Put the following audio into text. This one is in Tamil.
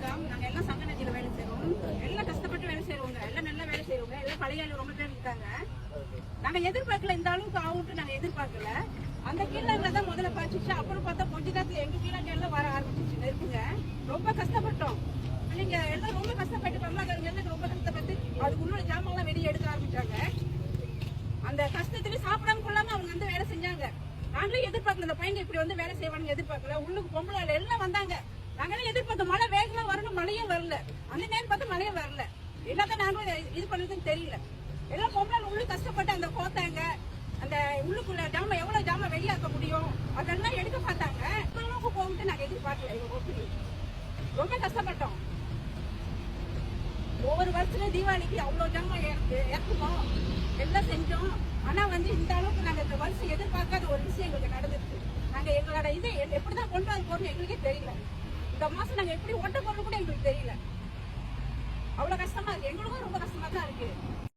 வணக்கம். நாங்க எல்லாம் சங்க நதியில வேலை செய்றோம். எல்லாம் கஷ்டப்பட்டு வேலை செய்யறவங்க, எல்லாம் நல்லா வேலை செய்யறவங்க, எல்லாம் பழைய ஆளு ரொம்ப பேர் இருக்காங்க. நாங்க எதிர்பார்க்கல, இந்த அளவுக்கு ஆகும்னு நாங்க எதிர்பார்க்கல. அந்த கீழாங்க தான் முதல்ல பாய்ச்சிச்சு. அப்புறம் பார்த்தா கொஞ்ச நேரத்துல எங்க கீழாங்க எல்லாம் வர ஆரம்பிச்சிச்சு நெருப்புங்க. ரொம்ப கஷ்டப்பட்டோம். நீங்க எல்லாம் ரொம்ப கஷ்டப்பட்டு கமலாக்காரங்க எல்லாம் ரொம்ப கஷ்டப்பட்டு அதுக்கு உள்ள ஜாமான்லாம் வெளியே எடுக்க ஆரம்பிச்சாங்க. அந்த கஷ்டத்துல சாப்பிடாம கொள்ளாம அவங்க வந்து வேலை செஞ்சாங்க. நாங்களே எதிர்பார்க்கல, இந்த பையன் இப்படி வந்து வேலை செய்வாங்க எதிர்பார்க்கல. உள்ளுக்கு பொம்பளை எல்லாம் வந்தாங்க. நாங்களே எதிர்பார்த்தோம் மழை வேகமா வரணும், மழையும் வரல. அந்த நேரம் பார்த்து மழையும் வரல. எல்லாத்தையும் நாங்களும் இது பண்ணதுன்னு தெரியல. எல்லாம் பொம்பளை உள்ள கஷ்டப்பட்டு அந்த கோத்தாங்க, அந்த உள்ளுக்குள்ள ஜாமா எவ்வளவு ஜாமா வெளியாக்க முடியும் அதெல்லாம் எடுக்க பார்த்தாங்க. அளவுக்கு போகும்ட்டு நாங்க எதிர்பார்க்கல. ரொம்ப கஷ்டப்பட்டோம். ஒவ்வொரு வருஷம் தீபாவளிக்கு அவ்வளவு ஜாமா இறக்குவோம், எல்லாம் செஞ்சோம். ஆனா வந்து இந்த அளவுக்கு நாங்க இந்த வருஷம் எதிர்பார்க்காத ஒரு விஷயம் எங்களுக்கு நடந்துருக்கு. நாங்க எங்களோட இது எப்படிதான் கொண்டு வந்து போறோம்னு எங்களுக்கே தெரியல. இந்த மாசம் நாங்க எப்படி ஓட்ட போறோம் கூட எங்களுக்கு தெரியல. அவ்வளவு கஷ்டமா இருக்கு எங்களுக்கு.